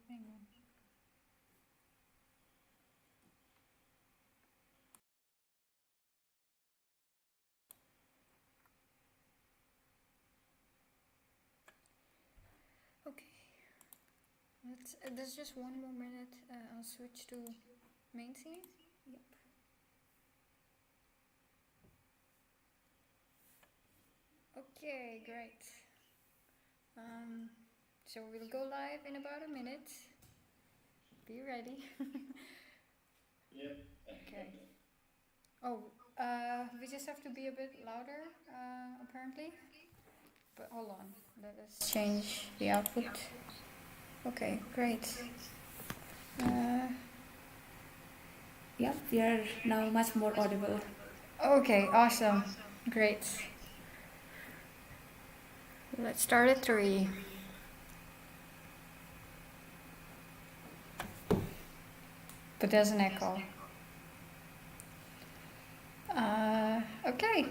Hang on. Okay. There's just one more minute. I'll switch to main scene. Yep. Okay, great. So we'll go live in about a minute. Be ready. Yep. Okay. Oh, we just have to be a bit louder, apparently. But hold on, let us change the output. Okay, great. Yeah, we are now much more audible. Okay, awesome. Great. Let's start at 3. But there's an echo. Okay,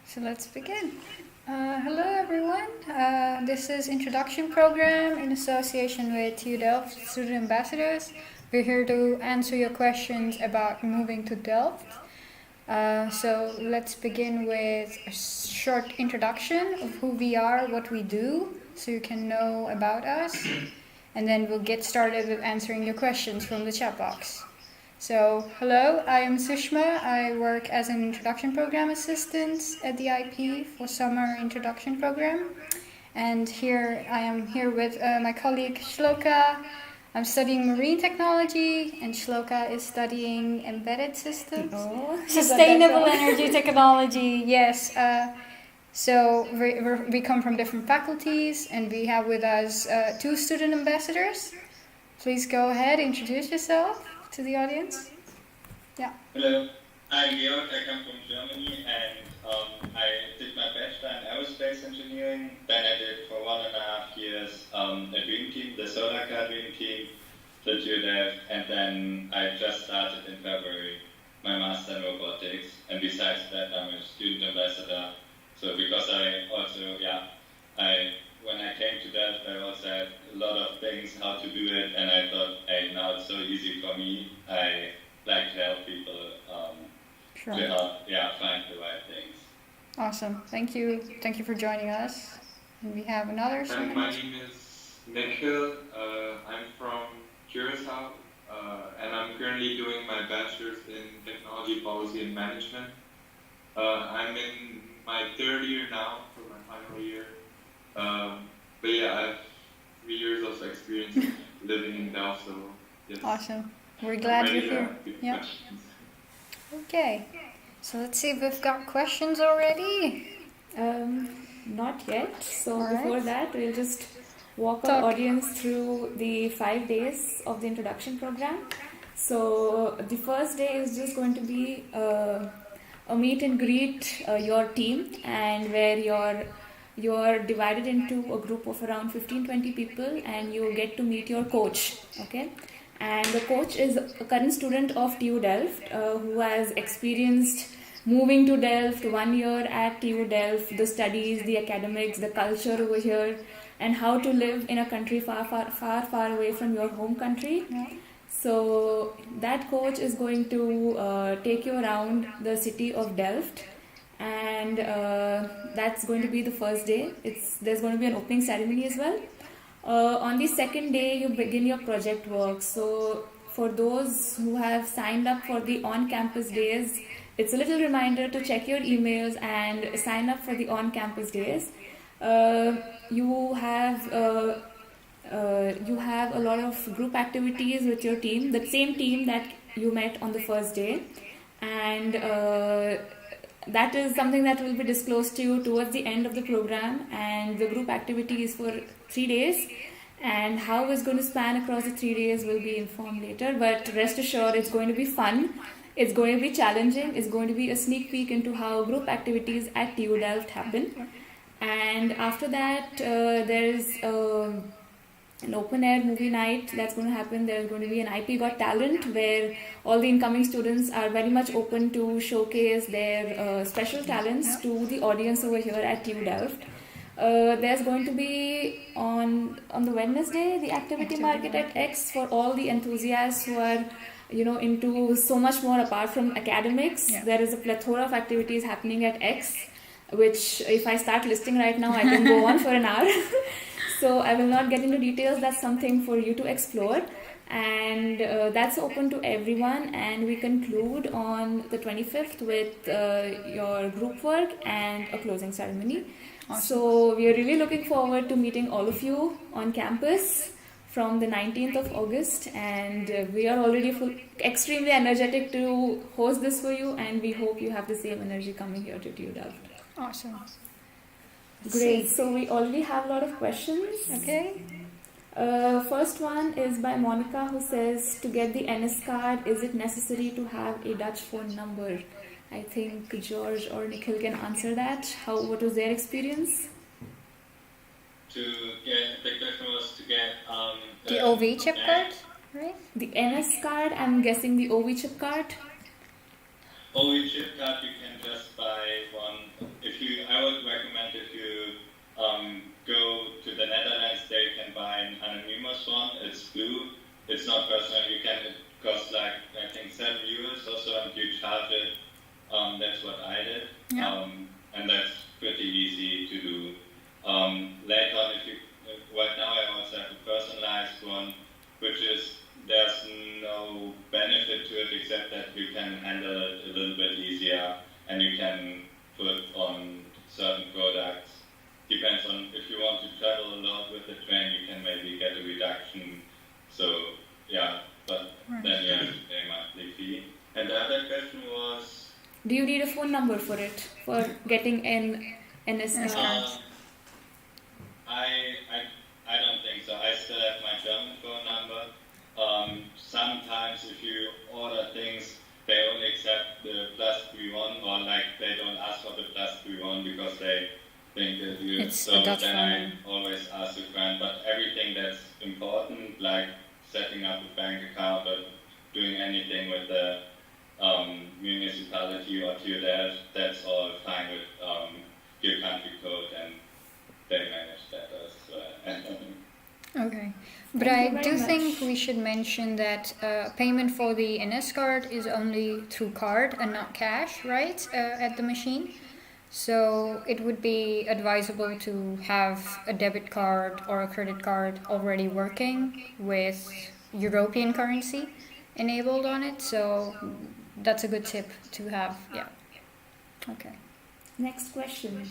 so let's begin. Hello everyone. This is Introduction Program in association with TU Delft Student Ambassadors. We're here to answer your questions about moving to Delft. So let's begin with a short introduction of who we are, what we do, so you can know about us. And then we'll get started with answering your questions from the chat box. So, hello, I am Sushma. I work as an introduction program assistant at the IP for summer introduction program. And here I am here with my colleague Shloka. I'm studying marine technology, and Shloka is studying embedded systems. Sustainable energy technology, yes. So we come from different faculties, and we have with us 2 student ambassadors. Please go ahead, introduce yourself to the audience. Yeah. Hello, I'm Georg. I come from Germany, and I did my bachelor in aerospace engineering. Then I did for 1.5 years a dream team, the solar car dream team, the TU, and then I just started in February my master in robotics. And besides that, I'm a student ambassador. So because I also, when I came to Delft, I also had a lot of things how to do it, and I thought, hey, now it's so easy for me. I like to help people Sure. to help, find the right things. Awesome. Thank you. Thank you for joining us. And we have another. And my name is Nikhil. I'm from Curacao, and I'm currently doing my bachelor's in technology policy and management. I'm in my 3rd year now for my final year. But yeah, I have 3 years of experience living in Delft, so yes. Awesome. We're glad you're here. Yeah. Okay. So let's see if we've got questions already. Not yet. So All right. before that, we'll just walk our audience through the 5 days of the introduction program. So the first day is just going to be a meet and greet your team, and where you're divided into a group of around 15-20 people, and you get to meet your coach. Okay. And the coach is a current student of TU Delft who has experienced moving to Delft 1 year at TU Delft, the studies, the academics, the culture over here, and how to live in a country far away from your home country. Yeah. So that coach is going to take you around the city of Delft, and that's going to be the first day. There's going to be an opening ceremony as well. On the second day, you begin your project work. So for those who have signed up for the on-campus days, it's a little reminder to check your emails and sign up for the on-campus days. You have a lot of group activities with your team, the same team that you met on the first day, and that is something that will be disclosed to you towards the end of the program. And the group activity is for 3 days, and how it's going to span across the 3 days will be informed later, but rest assured it's going to be fun, it's going to be challenging, it's going to be a sneak peek into how group activities at TU Delft happen. And after that there's an open air movie night that's going to happen. There's going to be an IP Got Talent, where all the incoming students are very much open to showcase their special talents to the audience over here at TU Delft. There's going to be on the Wednesday the activity market at X for all the enthusiasts who are into so much more apart from academics. Yeah. There is a plethora of activities happening at X, which if I start listing right now I can go on for an hour. So I will not get into details. That's something for you to explore, and that's open to everyone. And we conclude on the 25th with your group work and a closing ceremony. Awesome. So we are really looking forward to meeting all of you on campus from the 19th of August, and we are already extremely energetic to host this for you, and we hope you have the same energy coming here to TU Delft. Awesome. Great. So we already have a lot of questions. Okay. First one is by Monica, who says, to get the NS card, is it necessary to have a Dutch phone number? I think George or Nikhil can answer that. What was their experience? The question was to get The OV chip card, right? The NS card, I'm guessing the OV chip card. OV chip card, you can just buy one. I would recommend if you go to the Netherlands, there you can buy an anonymous one. It's blue. It's not personal. It costs like I think €7 or so, and you charge it. That's what I did. Yeah. And that's pretty easy to do. Later on, right now I also have a personalized one, which is there's no benefit to it except that you can handle it a little bit easier, and you can put on certain products. Depends on if you want to travel a lot with the train, you can maybe get a reduction. So yeah, but then you have to pay a monthly fee. And the other question was, do you need a phone number for it, for getting an NS card? I don't think so. I still have my German phone number. Sometimes if you order things, they only accept the +31, or like they don't ask for the +31 because they think that you. It's so a Dutch then phone. I always ask the friend. But everything that's important, like setting up a bank account or doing anything with the municipality or TU Delft, that's all fine with your country code, and they manage that as well. Okay. But Thank you I very do much. think we should mention that payment for the NS card is only through card and not cash, right? At the machine. So it would be advisable to have a debit card or a credit card already working with European currency enabled on it. So that's a good tip to have. Yeah. Okay. Next question.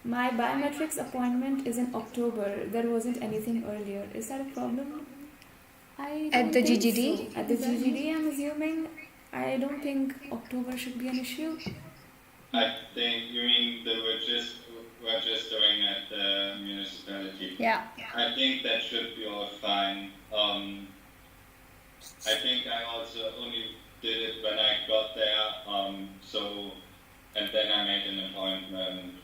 My biometrics appointment is in October. There wasn't anything earlier. Is that a problem? I At don't the think GGD? so. At the GGD, I'm assuming. I don't think October should be an issue. I think you mean the registering at the municipality. Yeah. I think that should be all fine. I think I also only did it when I got there, and then I made an appointment,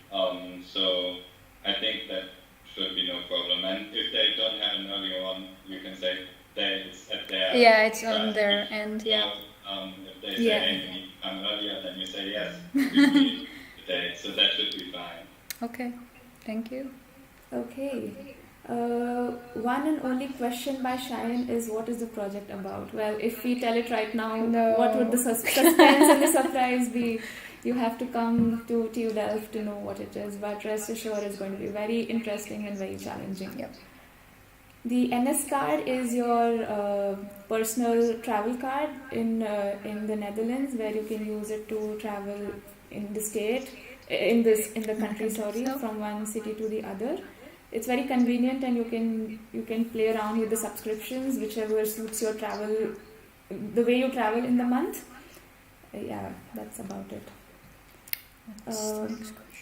so I think that should be no problem. And if they don't have an earlier one, you can say it's at their Yeah, it's on their end. Yeah. if they say, Yeah. hey, you need to come earlier, then you say yes, you need the date, so that should be fine. Okay. Thank you. Okay. One and only question by Shayan is, what is the project about? Well, if we tell it right now, No. what would the suspense and the surprise be? You have to come to TU Delft to know what it is, but rest assured it's going to be very interesting and very challenging. Yep. The NS card is your personal travel card in the Netherlands, where you can use it to travel in the state, in the country, sorry, So- from one city to the other. It's very convenient, and you can play around with the subscriptions, whichever suits your travel, the way you travel in the month. Yeah, that's about it.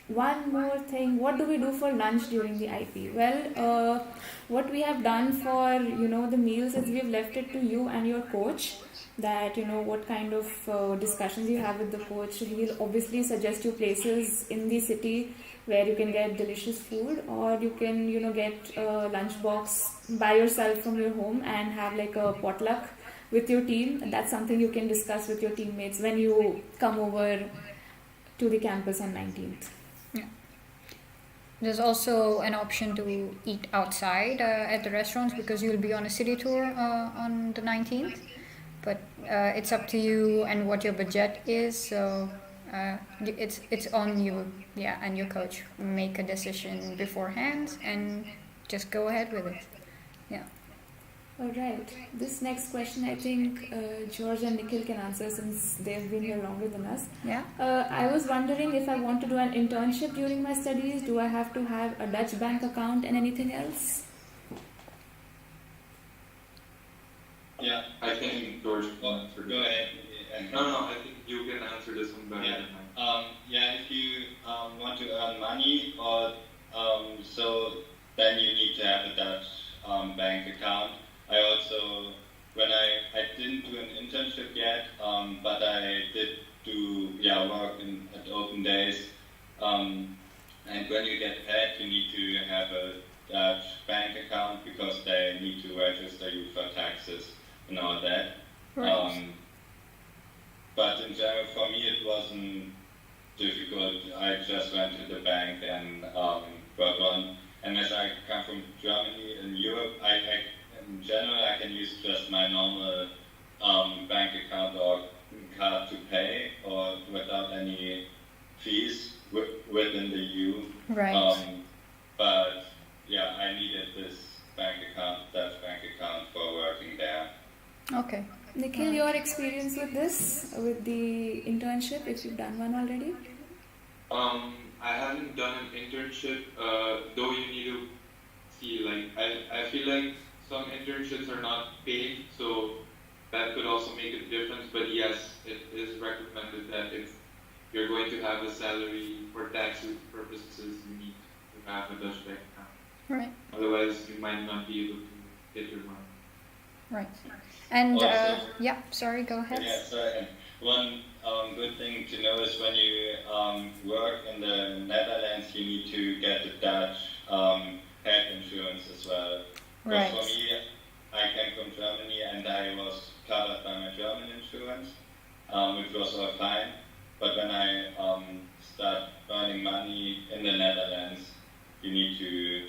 One more thing, what do we do for lunch during the IP? Well, what we have done for the meals is we've left it to you and your coach, that what kind of discussions you have with the coach. He'll obviously suggest you places in the city where you can get delicious food, or you can get a lunch box by yourself from your home and have like a potluck with your team. And that's something you can discuss with your teammates when you come over to the campus on 19th. there's also an option to eat outside at the restaurants because you'll be on a city tour on the 19th. But it's up to you and what your budget is. So it's on you, yeah, and your coach. Make a decision beforehand and just go ahead with it. Yeah. All right. This next question, I think George and Nikhil can answer since they've been here longer than us. Yeah. I was wondering if I want to do an internship during my studies, do I have to have a Dutch bank account and anything else? Yeah, I think George will answer go this. ahead. No, I think you can answer this one better than I. Yeah, if you want to earn money, or so then you need to have a Dutch bank account. I also, when I didn't do an internship yet, but I did do work at open days. And when you get paid, you need to have a Dutch bank account because they need to register you for taxes and all that. Right. But in general, for me, it wasn't difficult. I just went to the bank and got one. And as I come from Germany and Europe, in general, I can use just my normal bank account or card to pay, or without any fees within the EU. Right. But yeah, I needed this Dutch bank account for working there. Okay. Nikhil, your experience with this, with the internship, if you've done one already? I haven't done an internship, though you need to see, I feel like some internships are not paid, so that could also make a difference, but yes, it is recommended that if you're going to have a salary for tax purposes, you need to have a Dutch bank account. Right. Otherwise, you might not be able to get your money. Right. And Also, yeah, sorry, go ahead. Yeah, sorry. And one good thing to know is when you work in the Netherlands, you need to get the Dutch health insurance as well. Right. For me, I came from Germany and I was covered by my German insurance, which was all fine. But when I start earning money in the Netherlands, you need to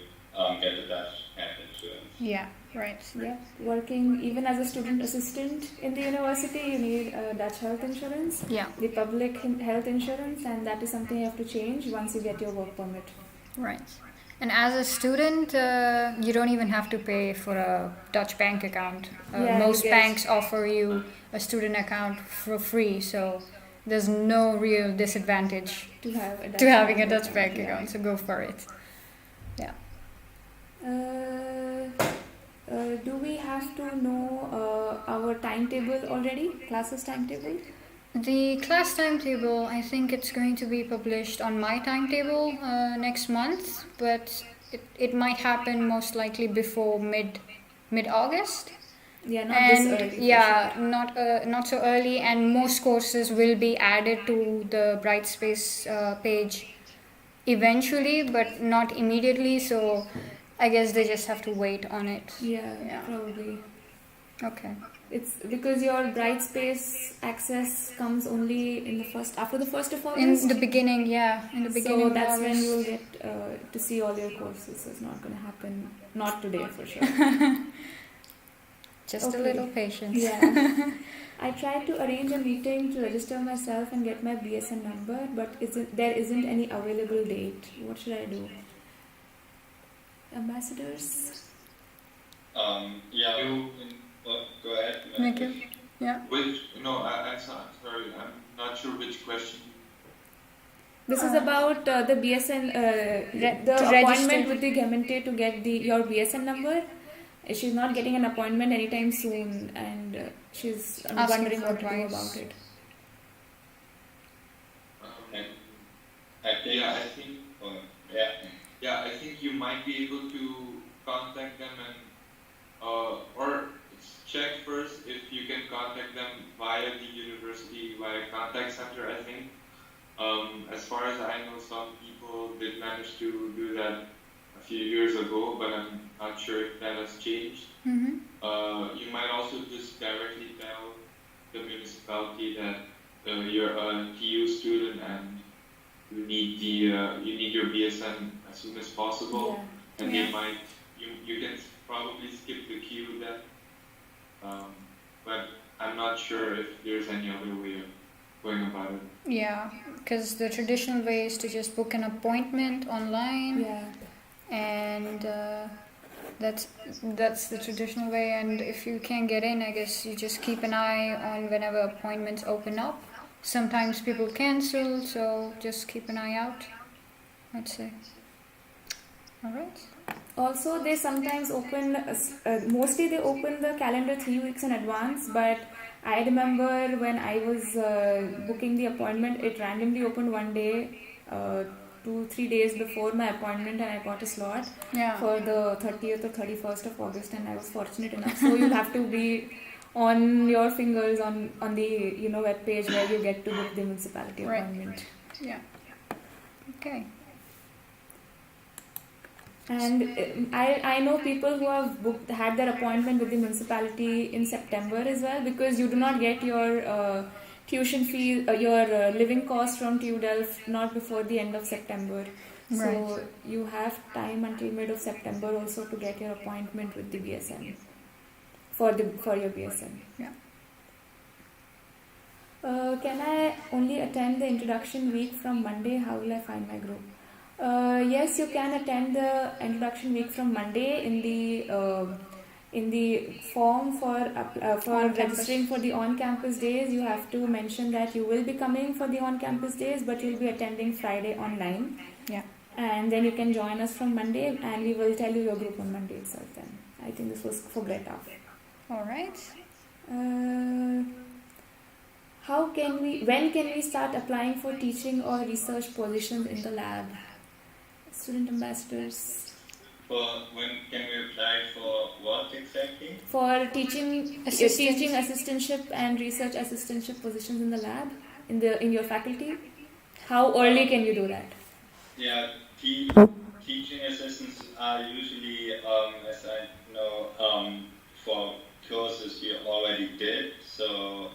get the Dutch health insurance. Yeah, right. Yeah, working even as a student assistant in the university, you need Dutch health insurance, Yeah, the public health insurance, and that is something you have to change once you get your work permit. right. And as a student, you don't even have to pay for a Dutch bank account. Yeah, Most you get- banks offer you a student account for free, so there's no real disadvantage To have a Dutch to having a bank Dutch bank yeah. account, so go for it. Yeah. Do we have to know our timetable already? Classes timetable? The class timetable, I think it's going to be published on my timetable next month, but it might happen most likely before mid-August. Yeah, not And this early. for yeah, sure. not so early, and most courses will be added to the Brightspace page eventually, but not immediately. So I guess they just have to wait on it. Yeah, probably. Okay. It's because your Brightspace access comes only after the 1st of August. In the beginning, yeah, in the beginning. So that's of when August. you will get to see all your courses. So it's not going to happen. Not today for sure. Just Okay. a little patience. Yeah. I tried to arrange a meeting to register myself and get my BSN number, but there isn't any available date. What should I do? Ambassadors? Go ahead. Thank you. Yeah. I'm sorry, I'm not sure which question. This is about the BSN, the to appointment register. with the Gemeente to get your BSN number. She's not getting an appointment anytime soon, and she's Asking wondering for what to do advice. about it. I think you might be able to contact them and or check first if you can contact them via the university via contact center. I think as far as I know, some people did manage to do that a few years ago, but I'm not sure if that has changed. Mm-hmm. You might also just directly tell the municipality that you're a TU student and you need your BSN as soon as possible, Yeah. and Yeah. you can probably skip the queue then. But I'm not sure if there's any other way of going about it. Yeah, because the traditional way is to just book an appointment online, Yeah. and that's the traditional way. And if you can't get in, I guess you just keep an eye on whenever appointments open up. Sometimes people cancel, so just keep an eye out, I'd say. All right. Also, they sometimes open, mostly they open the calendar 3 weeks in advance, but I remember when I was booking the appointment, it randomly opened one day, 2-3 days before my appointment, and I got a slot Yeah. for the 30th or 31st of August, and I was fortunate enough. So you'll have to be on your fingers on the web page where you get to book the municipality Right. appointment. Yeah. Okay. And I know people who have had their appointment with the municipality in September as well, because you do not get your tuition fee, your living cost from TUDELF not before the end of September. So Right. you have time until mid of September also to get your appointment with the BSN for your BSN. Yeah. Can I only attend the introduction week from Monday? How will I find my group? Yes, you can attend the introduction week from Monday in the form for registering for the on-campus days. You have to mention that you will be coming for the on-campus days, but you'll be attending Friday online. Yeah. And then you can join us from Monday, and we will tell you your group on Monday itself. Then I think this was for Greta. All right. When can we start applying for teaching or research positions in the lab? Student ambassadors. For when can we apply for what exactly? For teaching assistantship and research assistantship positions in the lab, in your faculty. How early can you do that? Yeah, teaching assistants are usually, as I know, for courses you already did. So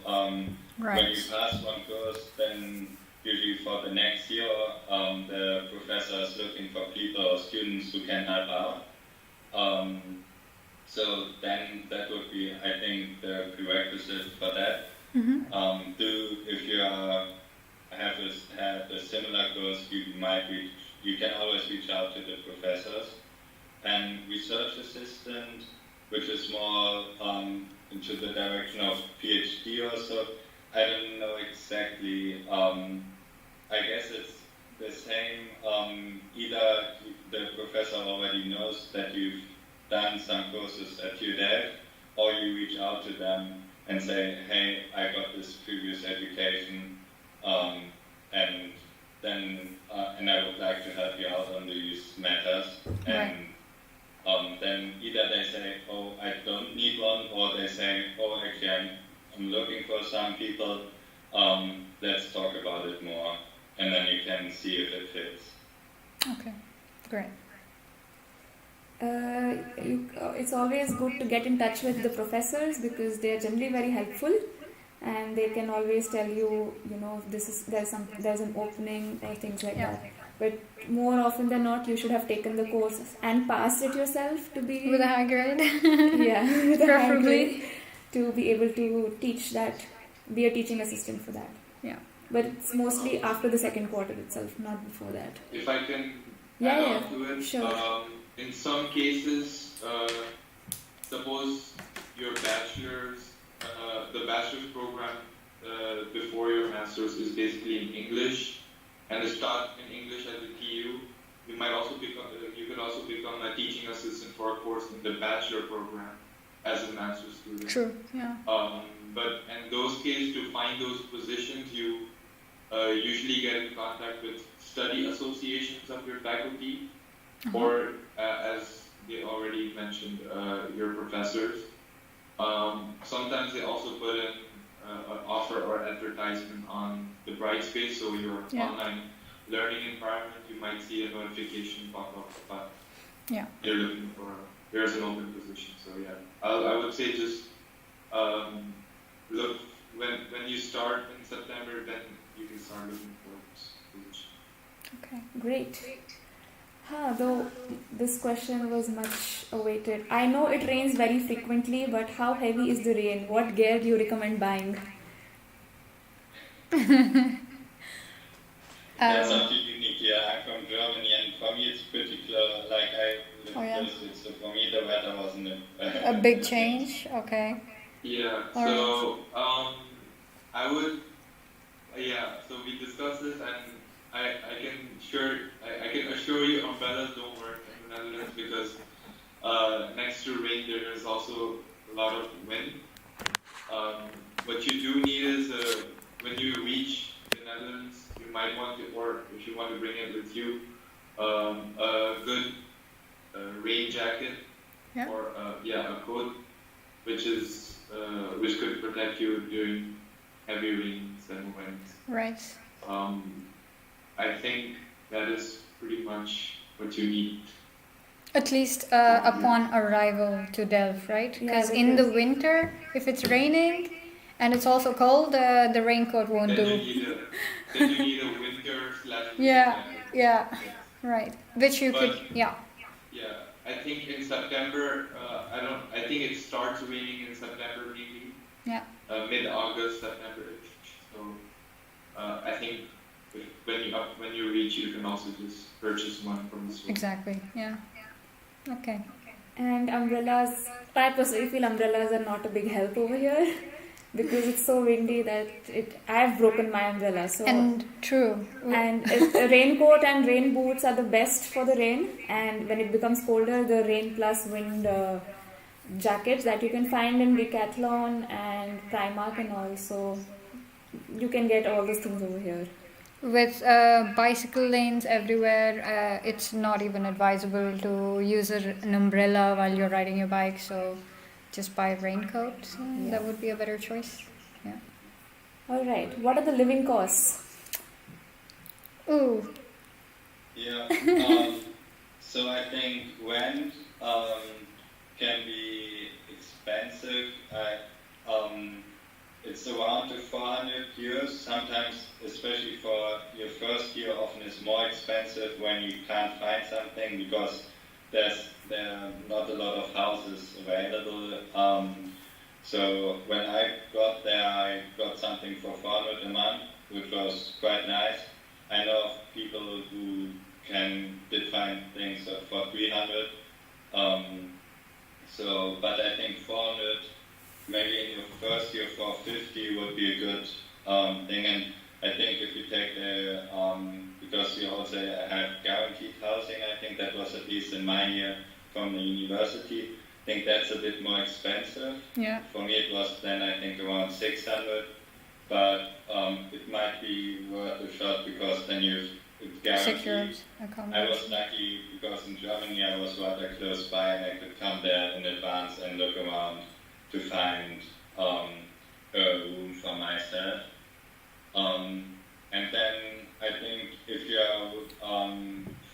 Right. when you pass one course, then usually for the next year, the professor is looking for people or students who can help out. So then that would be, I think, the prerequisite for that. Mm-hmm. If you have a similar course, you can always reach out to the professors. And research assistant, which is more into the direction of PhD or so, I don't know exactly. I guess it's the same. Either the professor already knows that you've done some courses at UDEV, or you reach out to them and say, hey, I got this previous education, and I would like to help you out on these matters. And then either they say, oh, I don't need one, or they say, oh, actually, I'm looking for some people, let's talk about it more, and then you can see if it fits. Okay. Great. It's always good to get in touch with the professors, because they are generally very helpful, and they can always tell you, there's an opening or things like that. But more often than not, you should have taken the course and passed it yourself to be With a high grade. yeah, with a high Preferably. grade, to be able to teach that, be a teaching assistant for that. Yeah. But it's mostly after the second quarter itself, not before that. If I can Yeah, add yeah, on to it, sure. In some cases, suppose your bachelor's, the bachelor's program before your master's is basically in English, and is taught in English at the TU. You could also become a teaching assistant for a course in the bachelor program as a master's student. True. Yeah. But in those cases, to find those positions, you usually get in contact with study associations of your faculty, or as they already mentioned, your professors. Sometimes they also put in an offer or advertisement on the Brightspace, so your online learning environment, you might see a notification pop up about you're looking for, there's an open position. So yeah, I would say just look, when you start in September, then you can start looking for this position. Okay, great. Though this question was much awaited. I know it rains very frequently, but how heavy is the rain? What gear do you recommend buying? That's something unique here. I'm from Germany, and for me it's pretty close. Like I live Oh, yeah. close to it, so for me the weather wasn't A big change. Okay. Yeah. All So I would. Yeah. So we discussed this, and I can assure you umbrellas don't work in the Netherlands because next to rain there is also a lot of wind. What you do need is when you reach the Netherlands, you might want to, or if you want to bring it with you, a good rain jacket Yeah. or a coat, which could protect you during heavy rains and winds. Right. I think that is pretty much what you need. At least upon arrival to Delft, right? Yeah, Because in the because- winter, if it's raining and it's also cold, the raincoat won't Then do. you need a winter / Yeah, jacket. yeah. Yes. Right. Which you could, But- yeah. Yeah, I think in September, I think it starts raining in September maybe. Yeah. Mid-August, September. So, I think when you reach, you can also just purchase one from the store. Exactly. Yeah. Okay. And umbrellas, I personally feel umbrellas are not a big help over here because it's so windy that I've broken my umbrella. So And true. and a raincoat and rain boots are the best for the rain, and when it becomes colder, the rain plus wind jackets that you can find in Decathlon and Primark and all. So you can get all those things over here. With bicycle lanes everywhere, it's not even advisable to use an umbrella while you're riding your bike. So just buy a raincoat. So that would be a better choice. All right. What are the living costs? Ooh. Yeah. So I think rent can be expensive. It's around to 400 euros. Sometimes, especially for your first year, often it's more expensive when you can't find something because there are not a lot of houses available. So when I got there, I got something for 400 a month, which was quite nice. I know of people who did find things for 300. But I think 400, maybe in your first year 450 would be a good thing. And I think if you take because you also have guaranteed housing, I think that was at least in my year from the university. I think that's a bit more expensive. Yeah. For me it was then I think around 600, but it might be worth a shot because then it's guaranteed. Secured I accommodation. was lucky because in Germany I was rather close by and I could come there in advance and look around to find a room for myself. And then I think if you are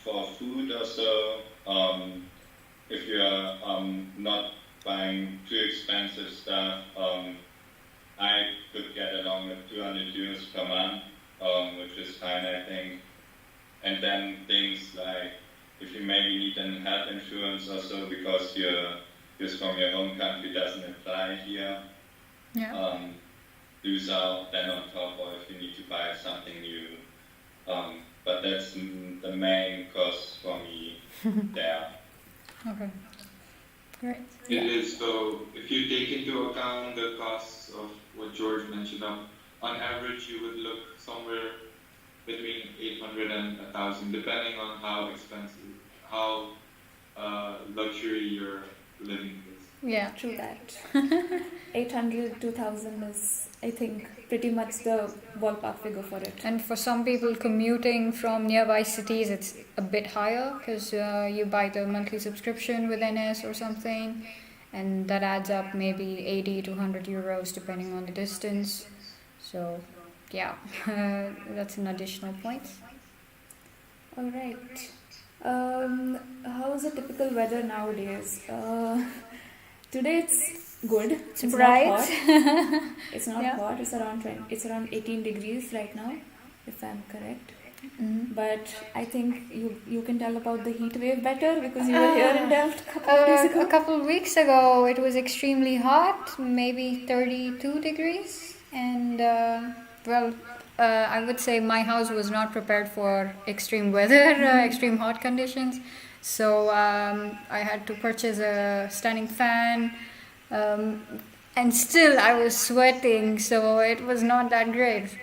for food or so, if you are not buying too expensive stuff, I could get along with 200 euros per month, which is fine, I think. And then things like if you maybe need an health insurance or so because just from your home country doesn't apply here, Yeah. do so then on top, or if you need to buy something new. But that's the main cost for me there. Okay. Great. It is, so if you take into account the costs of what George mentioned, on average you would look somewhere between 800 and 1,000, depending on how expensive, how luxury your living is. Yeah. True that. 800 to 1,000 is, I think, pretty much the ballpark figure for it. And for some people commuting from nearby cities, it's a bit higher because you buy the monthly subscription with NS or something, and that adds up maybe 80 to 100 euros depending on the distance. So, yeah, that's an additional point. All right. How is the typical weather nowadays? Today it's good. It's bright. not hot. It's not Yeah. hot. It's around 18 degrees right now, if I'm correct. But I think you can tell about the heat wave better because you were here in Delft a couple of days ago. A couple of weeks ago, it was extremely hot, maybe 32 degrees, and I would say my house was not prepared for extreme weather, extreme hot conditions. So I had to purchase a standing fan, and still I was sweating, so it was not that great.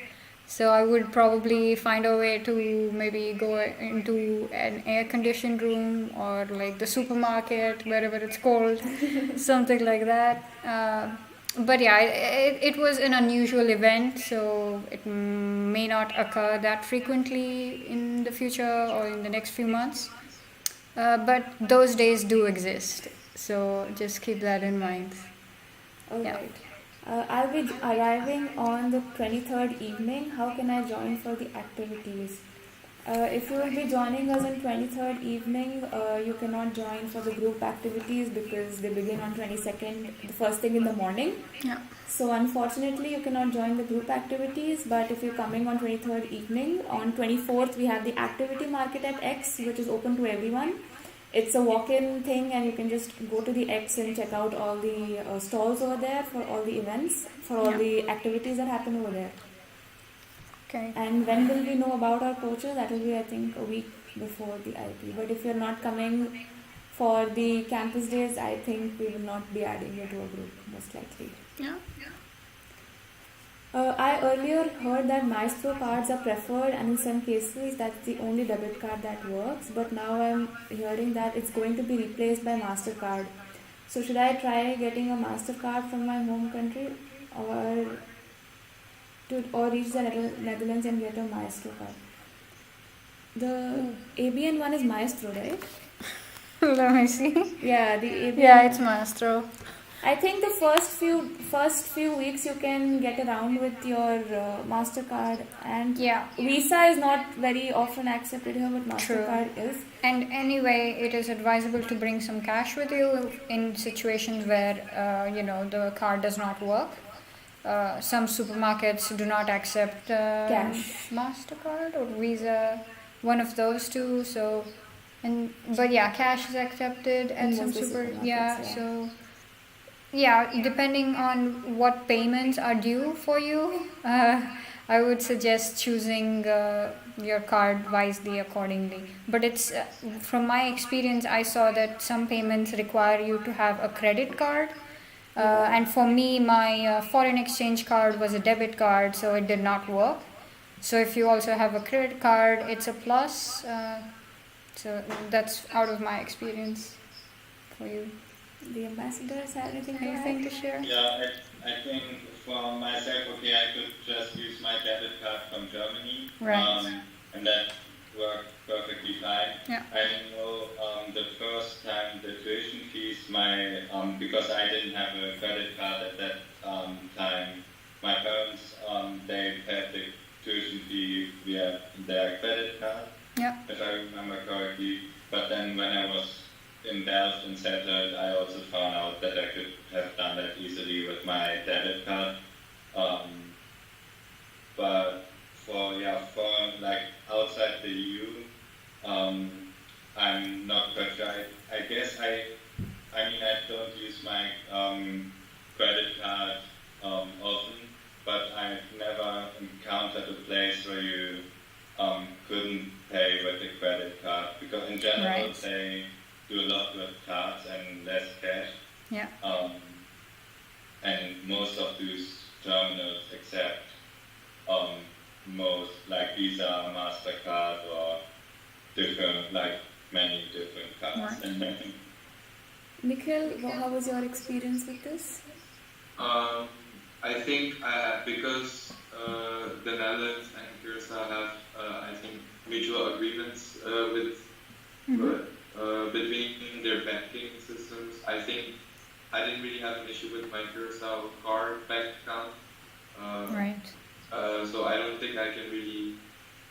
So I would probably find a way to maybe go into an air-conditioned room or like the supermarket, wherever it's cold, something like that. But yeah, it was an unusual event, so it may not occur that frequently in the future or in the next few months. But those days do exist, so just keep that in mind. Alright. I'll be arriving on the 23rd evening. How can I join for the activities? If you will be joining us on 23rd evening, you cannot join for the group activities because they begin on 22nd, the first thing in the morning. Yeah. So unfortunately, you cannot join the group activities. But if you're coming on 23rd evening, on 24th we have the activity market at X, which is open to everyone. It's a walk-in thing, and you can just go to the X and check out all the stalls over there for all the events, for all the activities that happen over there. Okay. And when will we know about our coaches? That will be, I think, a week before the IP. But if you're not coming for the campus days, I think we will not be adding you to a group, most likely. Yeah. I earlier heard that Maestro cards are preferred, and in some cases that's the only debit card that works. But now I'm hearing that it's going to be replaced by MasterCard. So should I try getting a MasterCard from my home country, or reach the Netherlands and get a Maestro card? The ABN one is Maestro, right? Let me see. Yeah, the ABN. Yeah, it's Maestro. I think the first few weeks you can get around with your MasterCard, and Visa is not very often accepted here, but MasterCard is. And anyway, it is advisable to bring some cash with you in situations where the card does not work. Some supermarkets do not accept cash, MasterCard or Visa, one of those two. So, but cash is accepted at some supermarkets. So. Yeah, depending on what payments are due for you, I would suggest choosing your card wisely accordingly. But it's from my experience, I saw that some payments require you to have a credit card. And for me, my foreign exchange card was a debit card, so it did not work. So if you also have a credit card, it's a plus. So that's out of my experience for you. The ambassadors have anything to share? Yeah, I think for myself, I could just use my debit card from Germany. Right. And that worked perfectly fine. Yeah. I know the first time the tuition fees, because I didn't have a credit card at that time, my parents, they paid the tuition fee via their credit card, if I remember correctly. But then when I was in Delft and settled, I also found out that I could have done that easily with my debit card. But for like outside the EU, I'm not quite sure. I guess I don't use my credit card often, but I've never encountered a place where you couldn't pay with a credit card, because in general they do a lot with cards and less cash. Yeah. And most of these terminals accept most, like Visa, MasterCard, or many different cards. Right. Nikhil, how was your experience with this? I think because the Netherlands and Curacao have, I think, mutual agreements between their banking systems. I think I didn't really have an issue with my Curacao card bank account. So I don't think I can really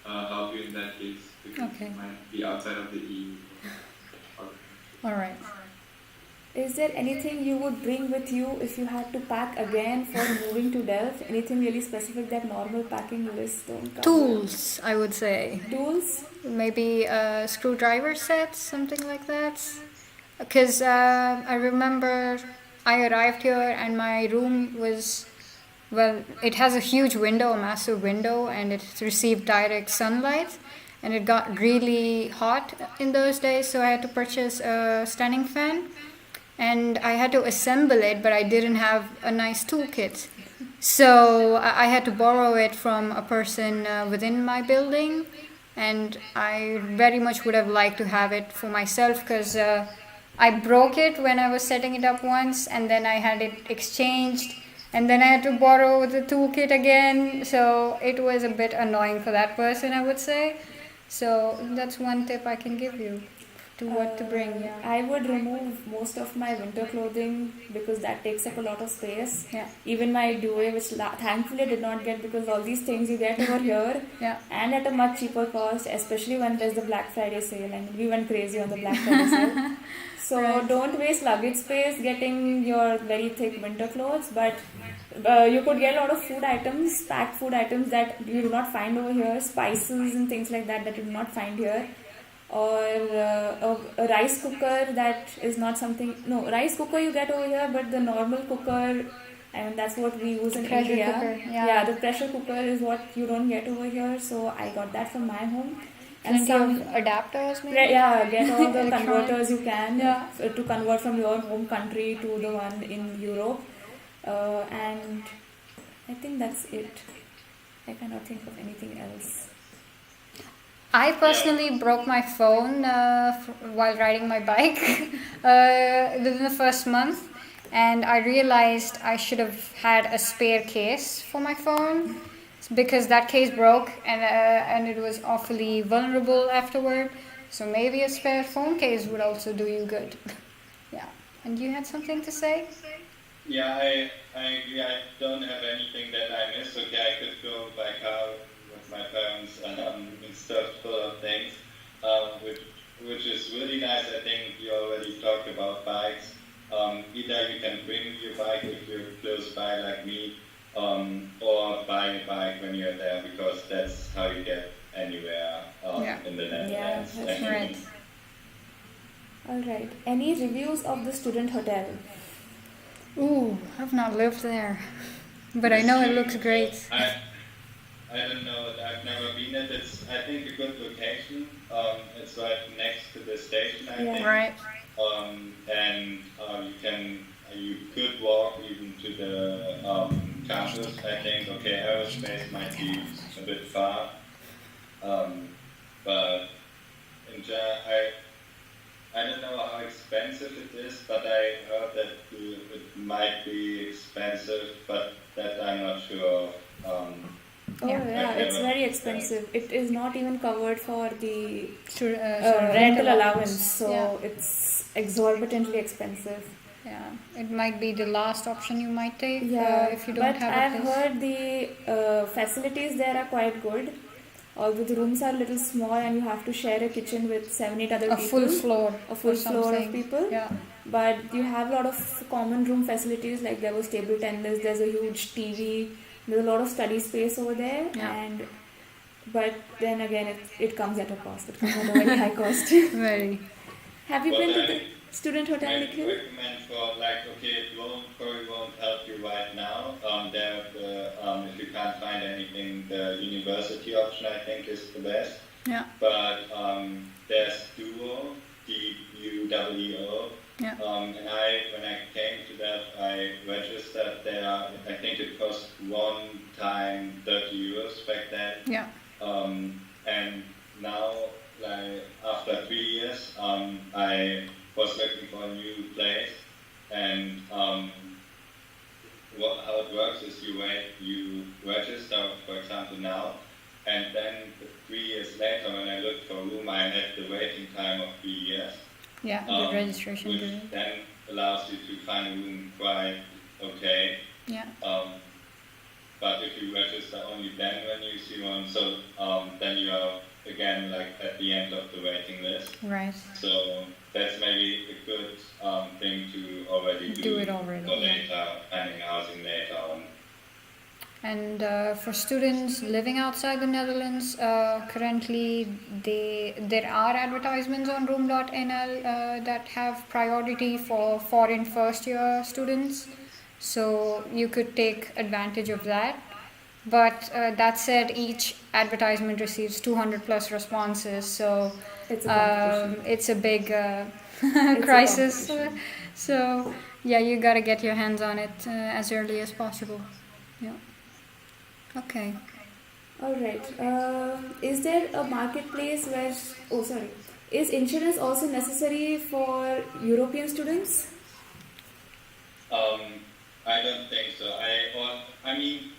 help you in that case, because it might be outside of the EU. All right. Is there anything you would bring with you if you had to pack again for moving to Delft? Anything really specific that normal packing lists don't cover? Tools, I would say. Tools? Maybe a screwdriver set, something like that. Because I remember I arrived here and my room was, well, it has a huge window, a massive window, and it received direct sunlight. And it got really hot in those days, so I had to purchase a standing fan. And I had to assemble it, but I didn't have a nice toolkit. So I had to borrow it from a person within my building. And I very much would have liked to have it for myself because I broke it when I was setting it up once, and then I had it exchanged, and then I had to borrow the toolkit again. So it was a bit annoying for that person, I would say. So that's one tip I can give you to what to bring. Yeah. I would remove most of my winter clothing because that takes up a lot of space. Yeah. Even my duvet, which thankfully I did not get because all these things you get over here Yeah. and at a much cheaper cost, especially when there's the Black Friday sale, and we went crazy on the Black Friday sale. So Right. don't waste luggage space getting your very thick winter clothes, but you could get a lot of food items, packed food items that you do not find over here, spices and things like that you do not find here. Or a rice cooker that is not something. No, rice cooker you get over here, but the normal cooker, and that's what we use in Pressure India. cooker, yeah. The pressure cooker is what you don't get over here. So I got that from my home. And Plenty of adapters, maybe. get all the Electronic. convertors you can Yeah. to convert from your home country to the one in Europe. And I think that's it. I cannot think of anything else. I personally broke my phone while riding my bike within the first month, and I realized I should have had a spare case for my phone because that case broke and it was awfully vulnerable afterward. So maybe a spare phone case would also do you good. Yeah. And you had something to say? Yeah, I agree. I don't have anything that I miss. Okay, I could go by car with my parents and stuff full of things, which is really nice. I think you already talked about bikes. Either you can bring your bike if you're close by like me, or buy a bike when you're there, because that's how you get anywhere in the Netherlands. Yeah, that's right. Alright. Any reviews of the student hotel? Ooh, I've not lived there, but I know it looks great. I don't know. I've never been at it. It's, I think, a good location. It's right next to the station, I think. Right. And you could walk even to the campus. I think. Okay, aerospace might be a bit far, but in general, I don't know how expensive it is, but I heard that it might be expensive, but that I'm not sure of. It's very expensive. It is not even covered for the Rental rental allowance, so Yeah. it's exorbitantly expensive. Yeah, it might be the last option you might take if you don't but have I've a place. heard the facilities there are quite good. Although the rooms are a little small and you have to share a kitchen with 7-8 other A people. full floor. A full or floor of something. people. Yeah. But you have a lot of common room facilities, like there was table tennis, there's a huge TV, there's a lot of study space over there. Yeah. But then again, it comes at a cost. It comes at a very high cost. Very. Have you What been to I the student hotel, I Nikhil? recommend for it probably won't help you right now. If you can't find anything, the university option I think is the best. Yeah. But there's Duo, DUWO. Yeah. And when I came to that, I registered there. I think it cost one time 30 euros back then. Yeah. And now, after 3 years, I was looking for a new place, and how it works is you register, for example, now, and then 3 years later, when I looked for a room, I had the waiting time of 3 years. Yeah, the registration which period. then allows you to find a room quite okay. Yeah. but if you register only then when you see one, so then you are again like at the end of the waiting list. Right. So that's maybe a good thing to already do it already. for later, finding housing later on. And for students living outside the Netherlands, currently there are advertisements on room.nl that have priority for foreign first year students. So you could take advantage of that. But that said, each advertisement receives 200 plus responses. So It's a competition. it's a big It's a crisis. competition. So yeah, you gotta get your hands on it as early as possible. Yeah. Okay. All right. Is there a marketplace where? Oh, sorry. Is insurance also necessary for European students? I don't think so. I mean,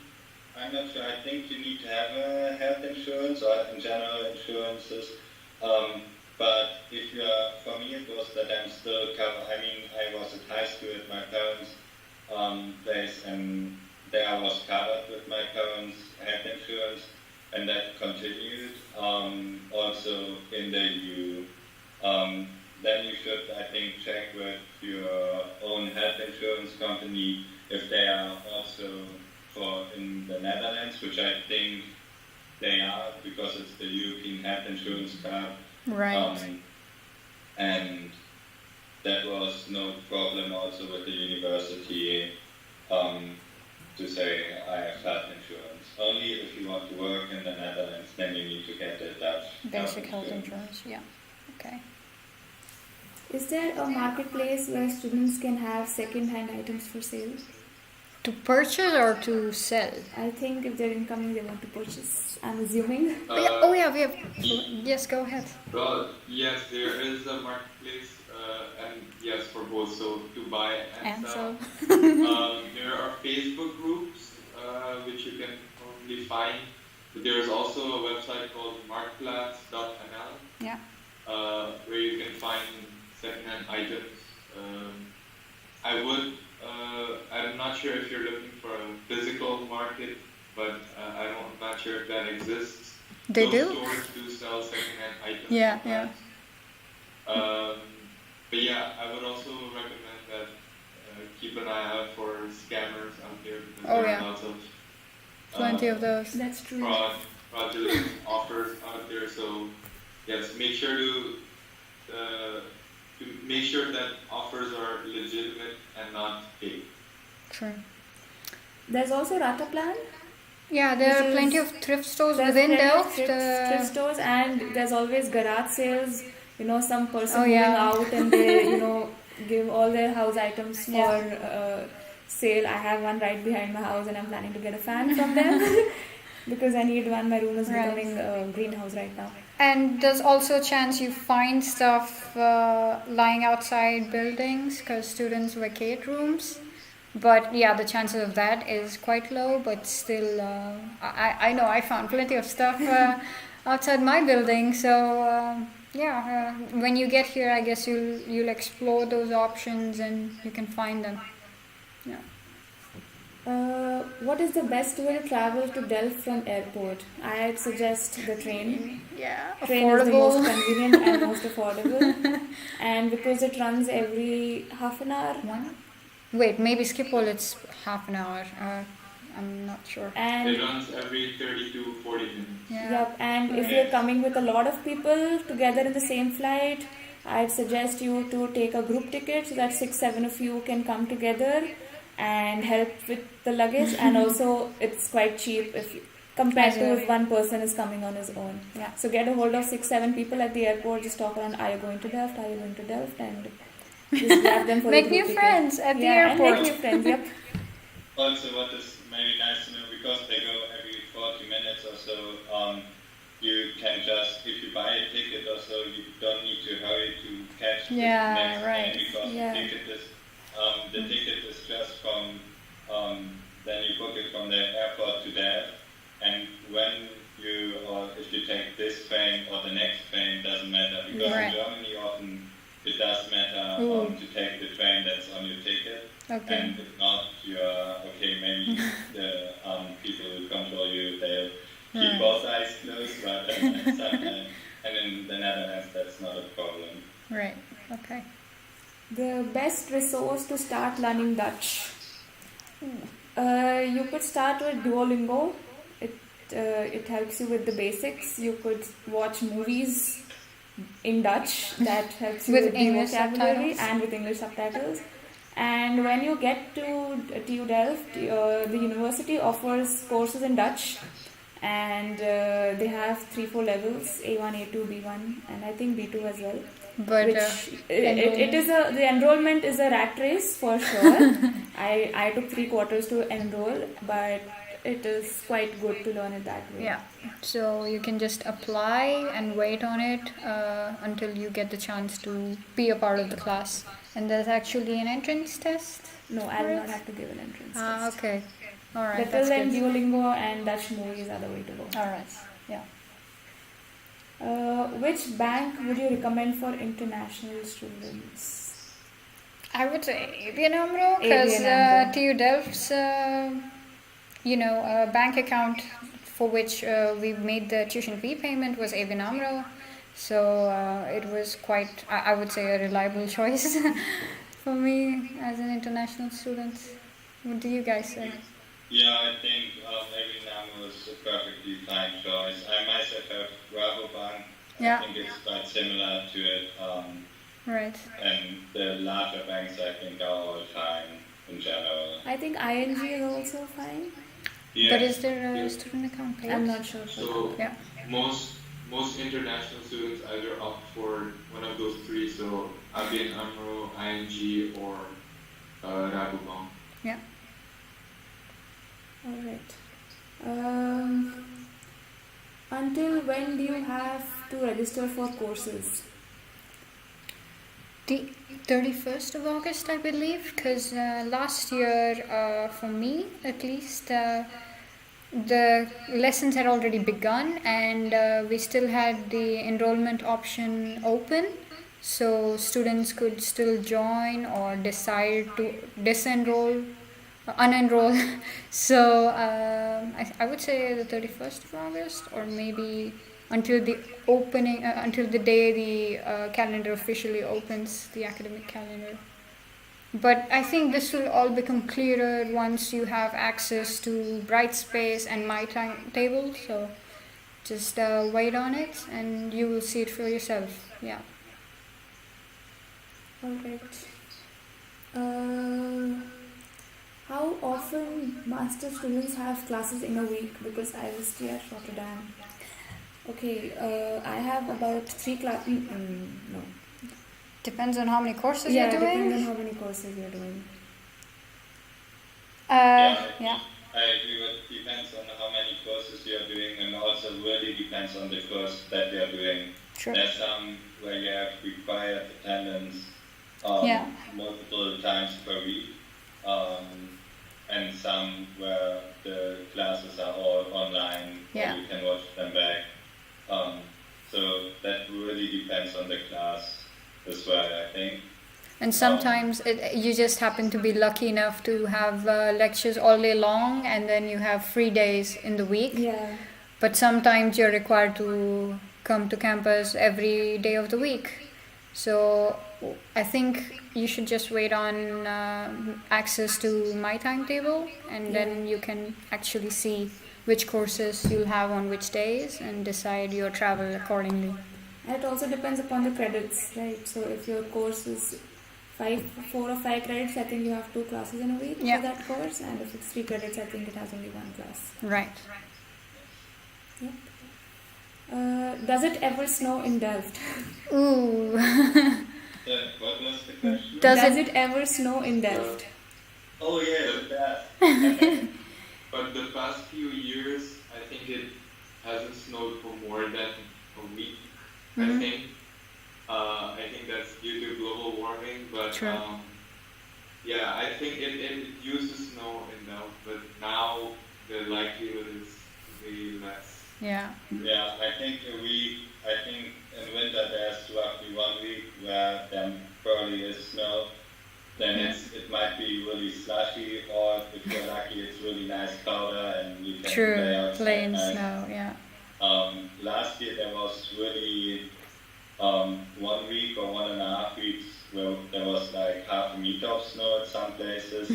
I'm not sure. I think you need to have a health insurance or in general insurances. But if you are, for me it was that I'm still covered. I mean, I was at high school at my parents' place, and there I was covered with my parents' health insurance, and that continued. Also in the EU. Then you should, I think, check with your own health insurance company if they are also in the Netherlands, which I think they are because it's the European Health Insurance Card. Right. And that was no problem also with the university to say I have health insurance. Only if you want to work in the Netherlands, then you need to get the Dutch Basic health insurance. Yeah. Okay. Is there a marketplace where students can have second-hand items for sale? To purchase or to sell? I think if they're incoming, they want to purchase. I'm assuming. Oh yeah, we have. Yes, go ahead. Well, yes, there is a marketplace, and yes, for both, so to buy and sell. There are Facebook groups, which you can probably find. But there is also a website called marktplaats.nl, Yeah. where you can find second-hand items. I'm not sure if you're looking for a physical market, but I'm not sure if that exists. They Those do? stores do sell second-hand items. Yeah, sometimes. But yeah, I would also recommend that keep an eye out for scammers out there because Oh, there yeah. are lots of Plenty of those. That's true. fraudulent offers out there. So yes, make sure to make sure that offers are legitimate and not fake. True. There's also Rataplan. Yeah, there Which are plenty is- of thrift stores There's within plenty of Delft. thrift stores, and there's always garage sales. You know, some person Oh, moving yeah. out and they, give all their house items for Yeah. sale. I have one right behind my house, and I'm planning to get a fan from them because I need one. My room is Right. becoming a greenhouse right now. And there's also a chance you find stuff lying outside buildings because students vacate rooms. But yeah, the chances of that is quite low. But still, I know I found plenty of stuff outside my building. So when you get here, I guess you'll explore those options and you can find them. Yeah. What is the best way to travel to Delft from airport? I'd suggest the train. Yeah. Train is the most Affordable. convenient and most affordable, and because it runs every half an hour. One. Wait, maybe Schiphol it's half an hour. I'm not sure. And It runs every 30 to 40 minutes. Yeah. yep, and if you're coming with a lot of people together in the same flight, I'd suggest you to take a group ticket so that 6-7 of you can come together and help with the luggage. And also, it's quite cheap compared to if one person is coming on his own. Yeah. So get a hold of 6-7 people at the airport. Just talk around. Are you going to Delft? Are you going to Delft? And just grab them for a Make group new ticket. friends at the Yeah, airport. and make new friends. Yep. Also, what is maybe nice to know, because they go every 40 minutes or so, you can just, if you buy a ticket or so, you don't need to hurry to catch the Yeah, next right. train because Yeah. the ticket is just from, then you book it from the airport to Delft, and if you take this train or the next train, doesn't matter, because Right. in Germany often it does matter Ooh. to take the train that's on your ticket. Okay. And if not, you're okay. Maybe the people Netherlands, that's not a problem. Right. Okay. The best resource to start learning Dutch. You could start with Duolingo. It helps you with the basics. You could watch movies in Dutch that helps you With with the English vocabulary subtitles? and with English subtitles. And when you get to TU Delft, the university offers courses in Dutch, and they have 3-4 levels: A1, A2, B1, and I think B2 as well. But Which the enrollment is a rat race for sure. I took 3 quarters to enroll, but it is quite good to learn it that way. yeah, so you can just apply and wait on it until you get the chance to be a part of the class. And there's actually an entrance test. No, I will not have to give an entrance test. Okay. All right. But That's till then, good. Duolingo and Dutch movies are the way to go. All right. Yeah. Which bank would you recommend for international students? I would say ABN AMRO because ABN AMRO. TU Delft's bank account for which we made the tuition fee payment was ABN AMRO. So it was quite, I would say, a reliable choice for me as an international student. What do you guys say? Yeah, I think ABN AMRO is a perfectly fine choice. I myself have Rabobank. Yeah. I think it's quite similar to it. Right. And the larger banks, I think, are all fine in general. I think ING is also fine. Yeah. But is there a student account page? I'm not sure. So Yeah. most international students either opt for one of those 3, so ABN AMRO, ING, or Rabobank. Yeah. All right. Until when do you have to register for courses? The 31st of August, I believe, because last year, for me at least, the lessons had already begun and we still had the enrollment option open. So students could still join or decide to unenroll. So I would say the 31st of August, or maybe until the opening, until the day the calendar officially opens, the academic calendar. But I think this will all become clearer once you have access to Brightspace and My Timetable. So just wait on it and you will see it for yourself. Yeah. All right. How often master students have classes in a week? Because I will stay at Rotterdam. Okay, I have about 3 classes. No. Depends on how many courses you're doing. Depends on how many courses you're doing. Yeah. I agree with depends on how many courses you're doing, and also really depends on the course that you're doing. True. There's some where you have required attendance multiple times per week, and some where the classes are all online, Yeah. and you can watch them back. So that really depends on the class as well, I think. And sometimes you just happen to be lucky enough to have lectures all day long and then you have free days in the week. Yeah. But sometimes you're required to come to campus every day of the week. So I think you should just wait on access to My Timetable and then you can actually see which courses you'll have on which days and decide your travel accordingly. And it also depends upon the credits, right? So if your course is 4 or 5 credits, I think you have 2 classes in a week for that course. And if it's 3 credits, I think it has only 1 class. Right. Yep. Does it ever snow in Delft? Ooh. What was the question? Does it ever snow in Delft? Oh yeah, that. But the past few years, I think it hasn't snowed for more than a week. I think that's due to global warming. But I think it used to snow in Delft, but now the likelihood is way less. Yeah. Yeah, I think a week. I think in winter there's roughly 1 week where there probably is snow. Then it might be really slushy, or if you're lucky, it's really nice powder and you can play outside. Plain snow, yeah. Last year there was really 1 week or 1.5 weeks where there was like half a meter of snow at some places,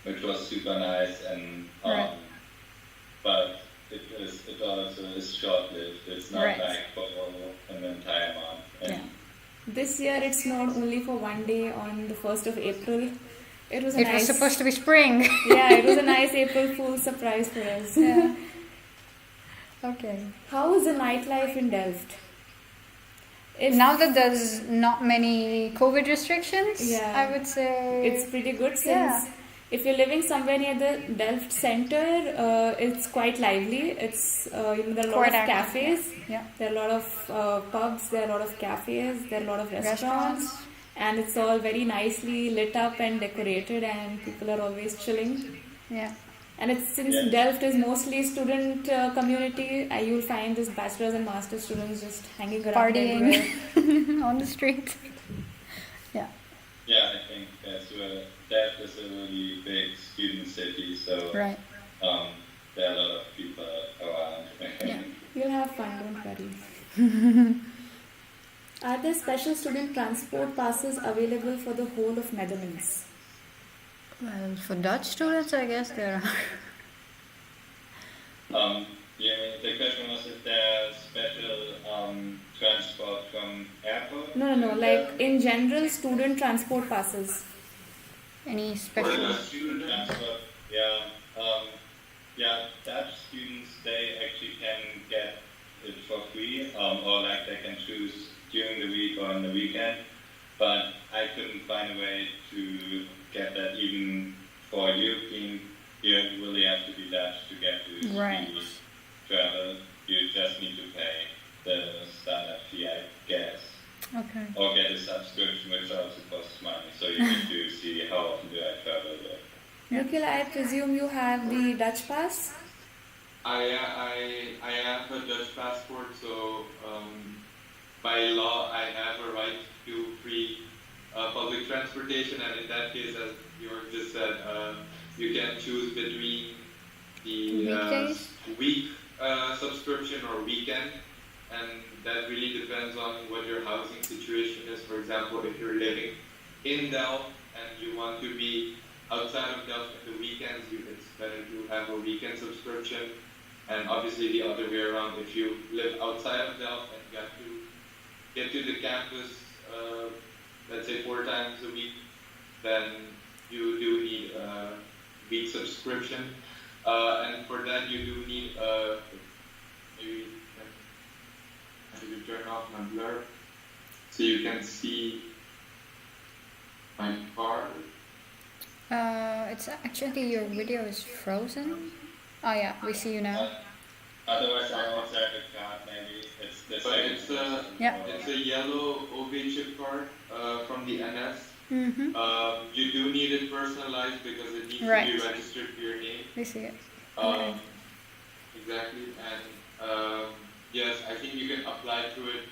which was super nice. And Right. but it also is short-lived. It's not Right. like for an entire month. And Yeah. This year it snowed only for one day on the 1st of April. It was a It was nice, supposed to be spring. yeah, it was a nice April Fool's surprise for us. Yeah. Okay. How is the nightlife in Delft? If Now that there's not many COVID restrictions, Yeah. I would say it's pretty good since Yeah. if you're living somewhere near the Delft center, it's quite lively. It's there are a lot Quite of active, cafes, yeah. there are a lot of pubs, there are a lot of cafes, there are a lot of restaurants, Restaurants. and it's all very nicely lit up and decorated, and people are always chilling. Yeah. And it's since Yeah. Delft is mostly student community, you'll find this bachelor's and master's students just hanging around Partying. everywhere. On the street. Yeah. yeah, I think that's where Delft is a really big student city, so Right. there are a lot of people around. Yeah. You'll have fun, don't worry. Are there special student transport passes available for the whole of Netherlands? Well, for Dutch students, I guess there are. Yeah, the question was if there are special transport from airport? No, like in general, student transport passes. Any For special. the student transport, Dutch students, they actually can get it for free, or like they can choose during the week or on the weekend. But I couldn't find a way to get that even for European. You really have to be Dutch to get to Right. travel. You just need to pay the standard fee, I guess, Okay. or get a subscription, which also costs money. So you need to see how often do I travel there. Nikhil, I presume you have the Dutch pass? I have a Dutch passport, so by law I have a right to free public transportation, and in that case, as Jörg just said, you can choose between the Weekdays? week subscription or weekend, and that really depends on what your housing situation is. For example, if you're living in Delft and you want to be outside of Delft in the weekends, it's better to have a weekend subscription. And obviously the other way around, if you live outside of Delft and you have to get to the campus, let's say 4 times a week, then you do need a week subscription. And for that you do need maybe I need to turn off my blur so you can see my card. It's actually your video is frozen. Oh yeah, we see you now. Otherwise, I also have a card. Maybe it's the But same. it's a Yeah. it's a yellow OV chip card from the NS. Mm-hmm. You do need it personalized because it needs Right. to be registered to your name. We see it. Exactly, and yes, I think you can apply to it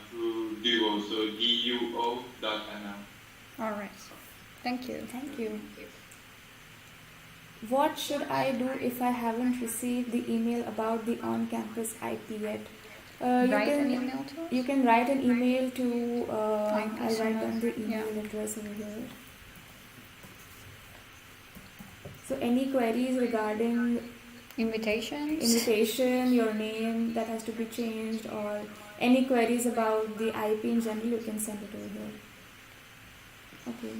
through Duo, so duo.nl. All right. Thank you. Thank you. What should I do if I haven't received the email about the on-campus IP yet? Write an email to us. You can write an email to, I I'll guess write so. down the email address over here. So any queries regarding Invitations. invitation, your name that has to be changed, or any queries about the IP in general, you can send it over here. Okay.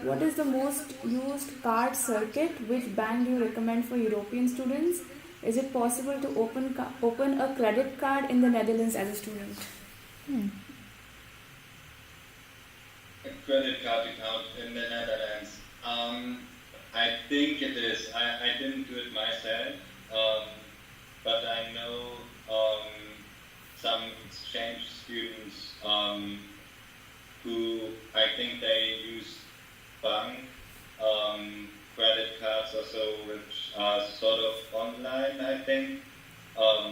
What is the most used card circuit? Which bank do you recommend for European students? Is it possible to open a credit card in the Netherlands as a student? A credit card account in the Netherlands. I think it is. I didn't do it myself, but I know some exchange students who I think they use bank credit cards also, which are sort of online, I think. Oh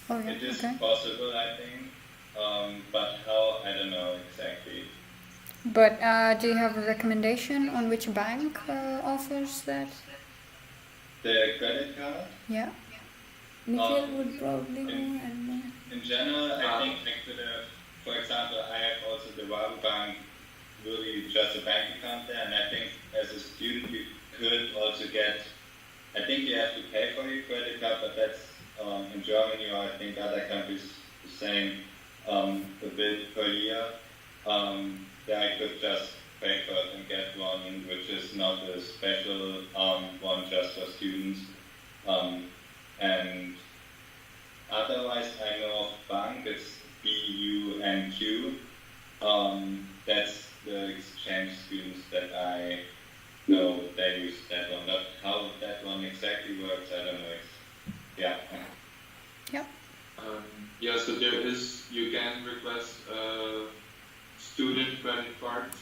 yeah. It is Okay. possible, I think, but how, I don't know exactly. But do you have a recommendation on which bank offers that? The credit card? Yeah. Nikhil would probably know, in, I don't know. in general, I think I could have, for example, I have also the Bank, really just a bank account there, and I think as a student you could also get, I think you have to pay for your credit card, but that's in Germany, or I think other countries the same, a bit per year. Then I could just pay for it and get one, which is not a special one just for students. And otherwise, I know of Bank, it's BUNQ. That's the exchange students that I know they use that one. But how that one exactly works, I don't know. Yeah. Yep. Yeah, so you can request student credit cards,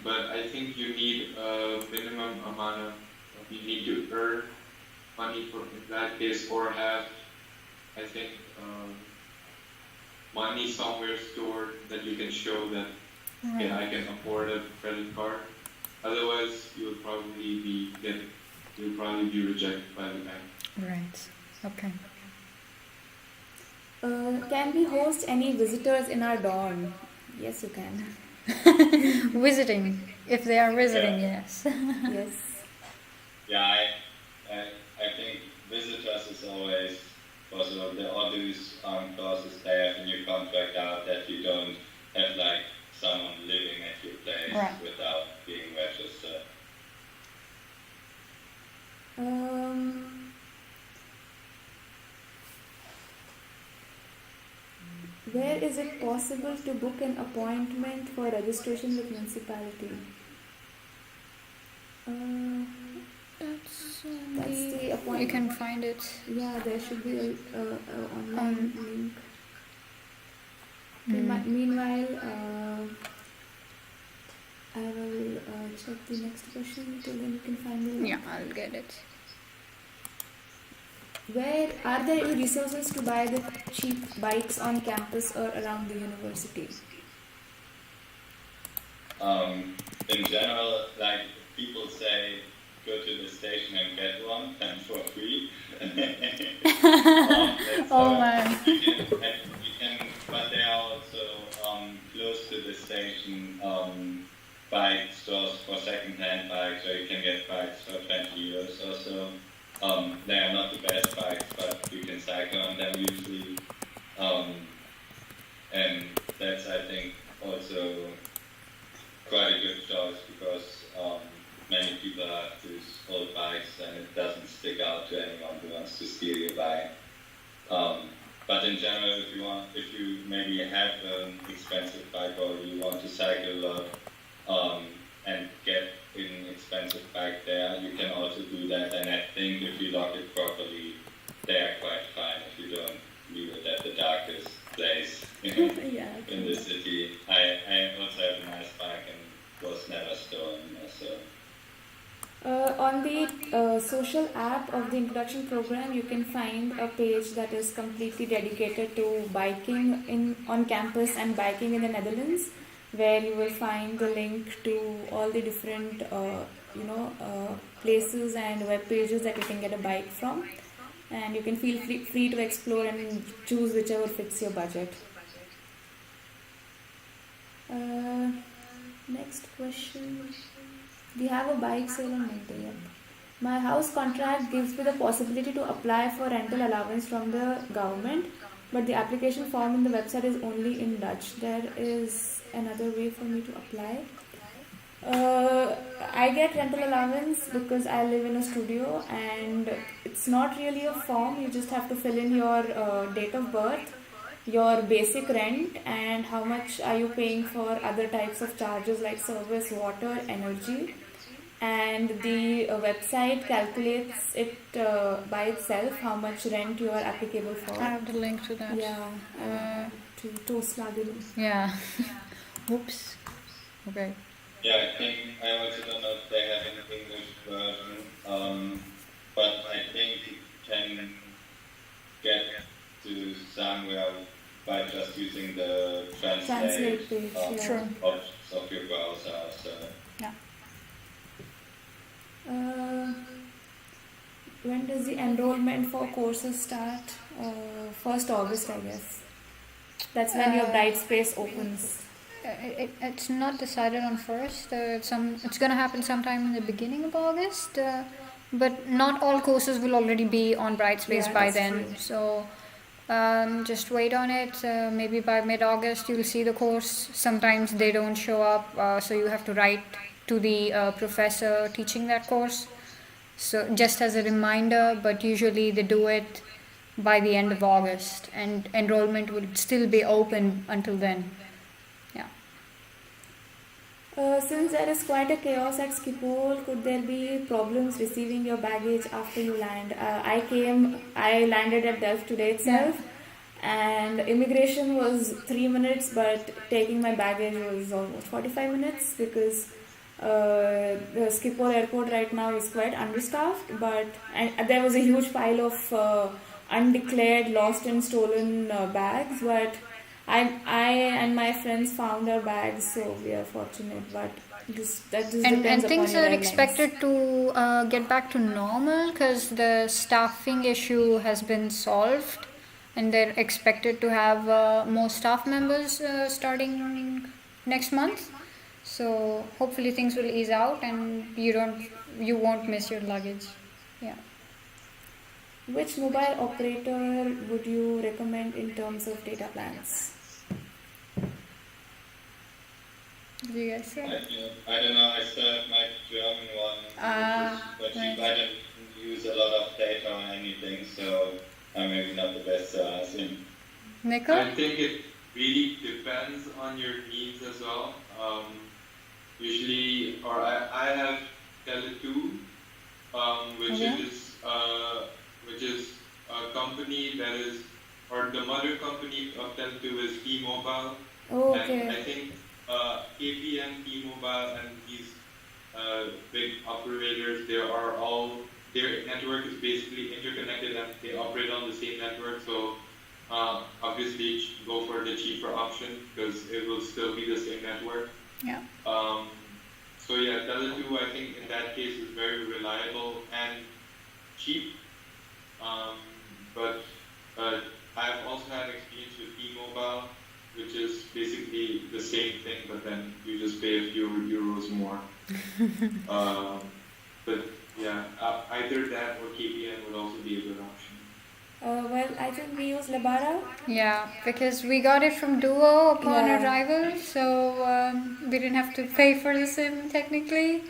but I think you need a minimum amount of, you need to earn money for in that case, or have, I think, money somewhere stored that you can show that, okay, I can afford a credit card. Otherwise, you'll probably be rejected by the bank. Right. Okay. Can we host any visitors in our dorm? Yes, you can. Visiting, if they are visiting, yes. Yes. Yeah, I think visitors is always possible. All these clauses they have in your contract out that you don't have like someone living at your place without being registered. Where is it possible to book an appointment for registration with municipality? That's the appointment. You can find it. Yeah, there should be a online link. Okay, meanwhile, I will check the next question till then you can find the link. Yeah, I'll get it. Where are there any resources to buy the cheap bikes on campus or around the university? In general, like people say, go to the station and get one, and for free. Man. You can, but they are also close to the station bike stores for second-hand bikes, or you can get bikes for 20 euros or so. They are not the best bikes, but you can cycle on them usually. And that's, I think, also quite a good choice because many people have these old bikes and it doesn't stick out to anyone who wants to steal your bike. But in general, if you maybe have an expensive bike or you want to cycle a lot and get an expensive bike there, you can also do that. And I think if you lock it properly, they are quite fine if you don't leave it at the darkest place in the city. I also have a nice bike and was never stolen. So. On the social app of the introduction program, you can find a page that is completely dedicated to biking on campus and biking in the Netherlands, where you will find the link to all the different places and web pages that you can get a bike from, and you can feel free to explore and choose whichever fits your budget. Next question. We have a bike sale on Monday. Yep. My house contract gives me the possibility to apply for rental allowance from the government, but the application form in the website is only in Dutch. There is another way for me to apply. I get rental allowance because I live in a studio, and it's not really a form. You just have to fill in your date of birth, your basic rent, and how much are you paying for other types of charges like service, water, energy. And the website calculates it by itself how much rent you are applicable for. I have the link to that. Yeah, to Tooslagen. Yeah. Oops. Okay. Yeah, I think I also don't know if they have an English version, but I think you can get to somewhere by just using the translate page. options of your browser. So. Yeah. when does the enrollment for courses start? 1st August, I guess. That's when your Brightspace opens. It's not decided on first. It's gonna happen sometime in the beginning of August, but not all courses will already be on Brightspace Yeah, by that's then. true. So just wait on it. Maybe by mid-August you'll see the course. Sometimes they don't show up, so you have to write to the professor teaching that course. So just as a reminder, but usually they do it by the end of August, and enrollment will still be open until then. Yeah. Since there is quite a chaos at Schiphol, could there be problems receiving your baggage after you land? I landed at Delft today itself, and immigration was 3 minutes, but taking my baggage was almost 45 minutes because the Schiphol airport right now is quite understaffed, and there was a huge pile of undeclared, lost and stolen bags, but I and my friends found our bags, so we are fortunate. But that just And depends things upon your are airlines. expected to get back to normal because the staffing issue has been solved, and they're expected to have more staff members starting next month. So hopefully things will ease out, and you won't miss your luggage. Yeah. Which mobile operator would you recommend in terms of data plans? Did you guys say? I don't know. I still have my German one, but right. I don't use a lot of data or anything, so I'm maybe not the best to ask him. Nico? I think it really depends on your needs as well. Usually, or I have Tele2, which is a company that is, or the mother company of Tele2 is T-Mobile. Oh, And okay. I think KPN, T-Mobile, and these big operators, their network is basically interconnected and they operate on the same network. So obviously go for the cheaper option because it will still be the same network. Yeah. So yeah, Tele2 I think in that case is very reliable and cheap. But I've also had experience with T-Mobile, which is basically the same thing, but then you just pay a few euros more. But yeah, either that or KPN would also be a good option. Well, I think we use Lebara. Yeah, because we got it from Duo upon Yeah. arrival, so we didn't have to pay for the SIM technically,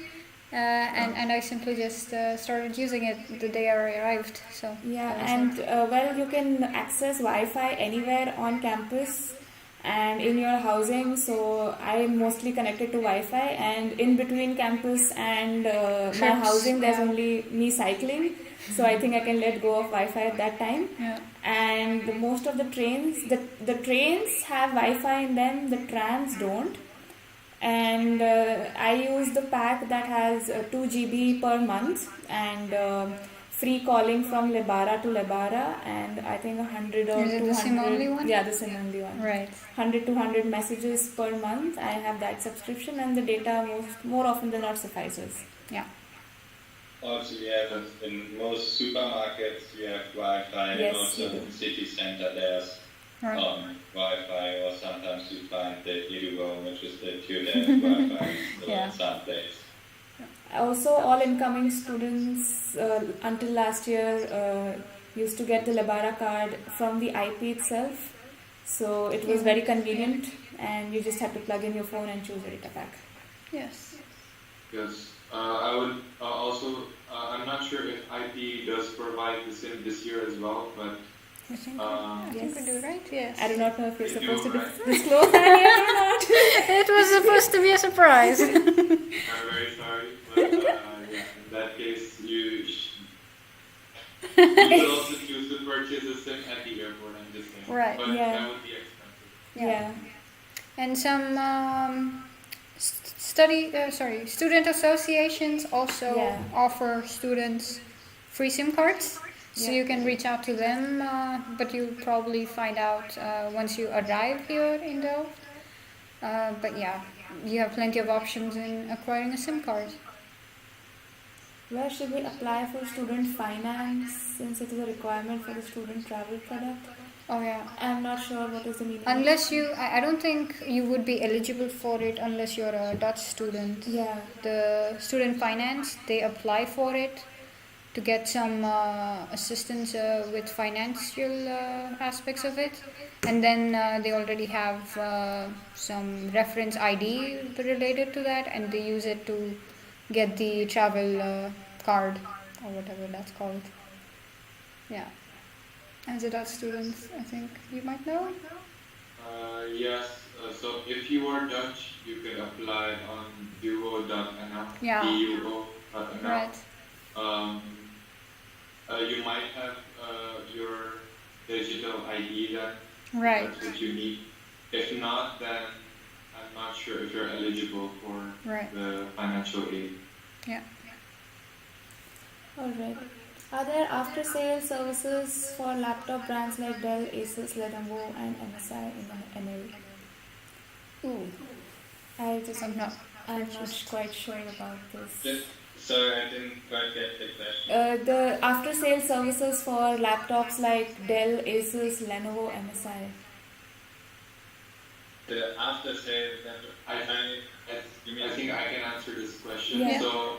and I simply just started using it the day I arrived. So Yeah, that was and it. well, you can access Wi-Fi anywhere on campus and in your housing. So I'm mostly connected to Wi-Fi, and in between campus and my Trips, housing, there's yeah. only me cycling. So I think I can let go of Wi-Fi at that time. Yeah. And most of the trains have Wi-Fi in them. The trams don't. And I use the pack that has 2 GB per month and free calling from Lebara to Lebara, and I think 100 or Is it 200. the SIM only one? Yeah, the SIM only one. Right. 100 to 100 messages per month. I have that subscription, and the data more often than not suffices. Yeah. Also, you have in most supermarkets you have Wi-Fi, and Yes, also you do. in city center there's Right. Wi-Fi, or sometimes you find the Edugo, which is the TUDEF Wi-Fi Yeah. in some place. Also, all incoming students until last year used to get the Lebara card from the IP itself. So it was very convenient, and you just had to plug in your phone and choose a data pack. Yes. Yes. I would I'm not sure if IP does provide the SIM this year as well, but I think, I we do, right? Yes. I do not know if you're They supposed do, to right? disclose that yet or not. It was supposed to be a surprise. I'm very sorry, but yeah, in that case, you could also choose to purchase a SIM at the airport. I'm just saying, Right, but yeah. that would be expensive. Yeah. And some student associations also Yeah. offer students free SIM cards. So Yeah. you can reach out to them, but you'll probably find out once you arrive here in Delft. But yeah, you have plenty of options in acquiring a SIM card. Where should we apply for student finance since it is a requirement for the student travel product? Oh yeah. I'm not sure what is the meaning. Unless I don't think you would be eligible for it unless you're a Dutch student. Yeah. The student finance, they apply for it to get some assistance with financial aspects of it, and then they already have some reference ID related to that, and they use it to get the travel card or whatever that's called. Yeah. As a Dutch student, I think you might know. Yes, so if you are Dutch, you can apply on duo.nl. Yeah. duo.nl. Right. You might have your digital ID then. Right. That's what you need. If not, then I'm not sure if you're eligible for Right. the financial aid. Yeah. Alright. Are there after-sale services for laptop brands like Dell, Asus, Lenovo, and MSI in NL? Ooh. I'm not. I'm not quite sure about this. Sorry, I didn't quite get the question. The after-sale services for laptops like Dell, Asus, Lenovo, MSI. The after sale, I think I can answer this question. Yeah. So,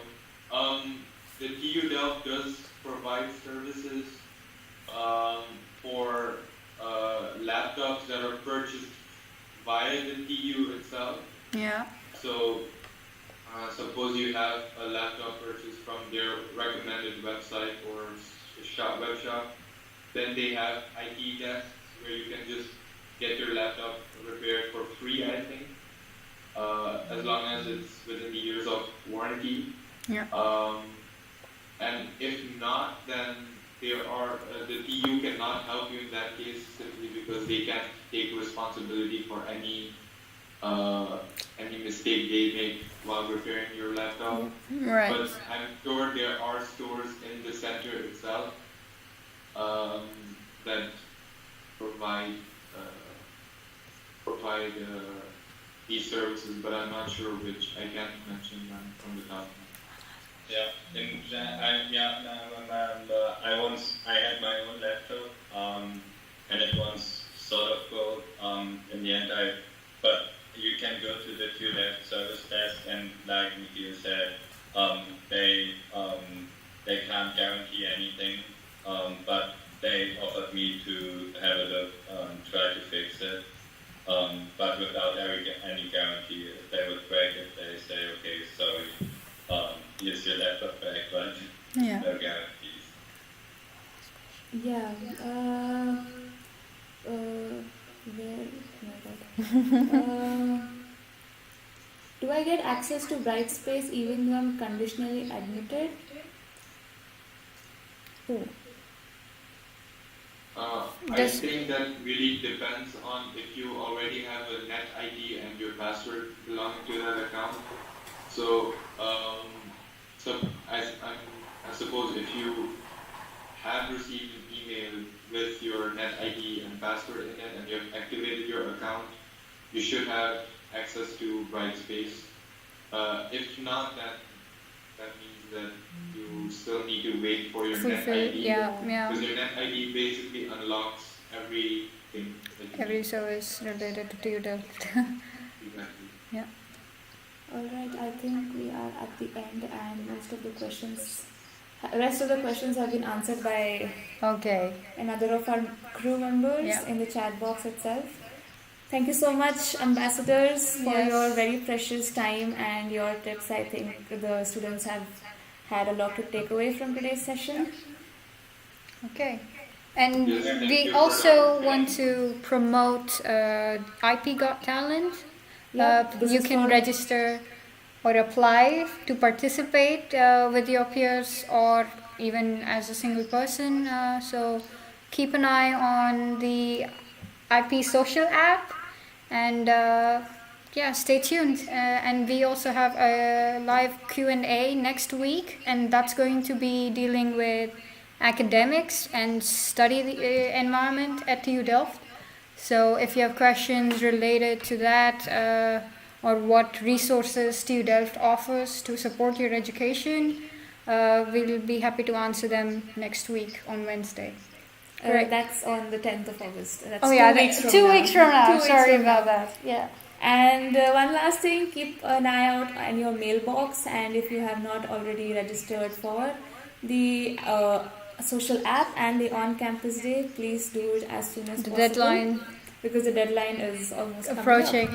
the TU Delft does provide services for laptops that are purchased via the TU itself. Yeah. So, suppose you have a laptop purchased from their recommended website or web shop, then they have IT desks where you can just get your laptop repaired for free, I think, as long as it's within the years of warranty. Yeah. And if not, then there are the TU cannot help you in that case simply because they can't take responsibility for any mistake they make while repairing your laptop. Right. But I'm sure there are stores in the center itself that provide these services, but I'm not sure which. I can't mention them from the top. Yeah, I had my own laptop, and it was sort of cold. In the end, but you can go to the TU Delft service desk, and like Nikhil said, they can't guarantee anything, but they offered me to have a look, try to fix it, but without any guarantee. If they would break it, they say, okay, sorry, here's your laptop back, but Yeah. no guarantees. Yeah. Where? Oh my God. Do I get access to Brightspace even though I'm conditionally admitted? Ooh. I Does- think that really depends on if you already have a net ID and your password belonging to that account. So, I suppose if you have received an email with your net ID and password in it and you have activated your account, you should have access to Brightspace. If not, that means that you still need to wait for your net Fulfill. ID. Yeah. Because your net ID basically unlocks everything. that you Every need. service related to TU Delft. Exactly. Alright, I think we are at the end and rest of the questions have been answered by Okay. another of our crew members Yeah. in the chat box itself. Thank you so much, ambassadors, for Yes. your very precious time and your tips. I think the students have had a lot to take away from today's session. Okay. And Yes, thank we you for also that. want to promote IP Got Talent. This You is can for- register or apply to participate with your peers or even as a single person. So keep an eye on the IP social app and stay tuned. And we also have a live Q&A next week, and that's going to be dealing with academics and study environment at TU Delft. So if you have questions related to that or what resources TU Delft offers to support your education, we'll be happy to answer them next week on Wednesday. Great. That's on the 10th of August. That's Oh yeah, 2 weeks from 2 now. weeks from now. 2 weeks Sorry from about now. that. Yeah. And one last thing, keep an eye out on your mailbox, and if you have not already registered for the social app and the on-campus day, please do it as soon as The possible. deadline Because the deadline is almost coming up. approaching. Yeah.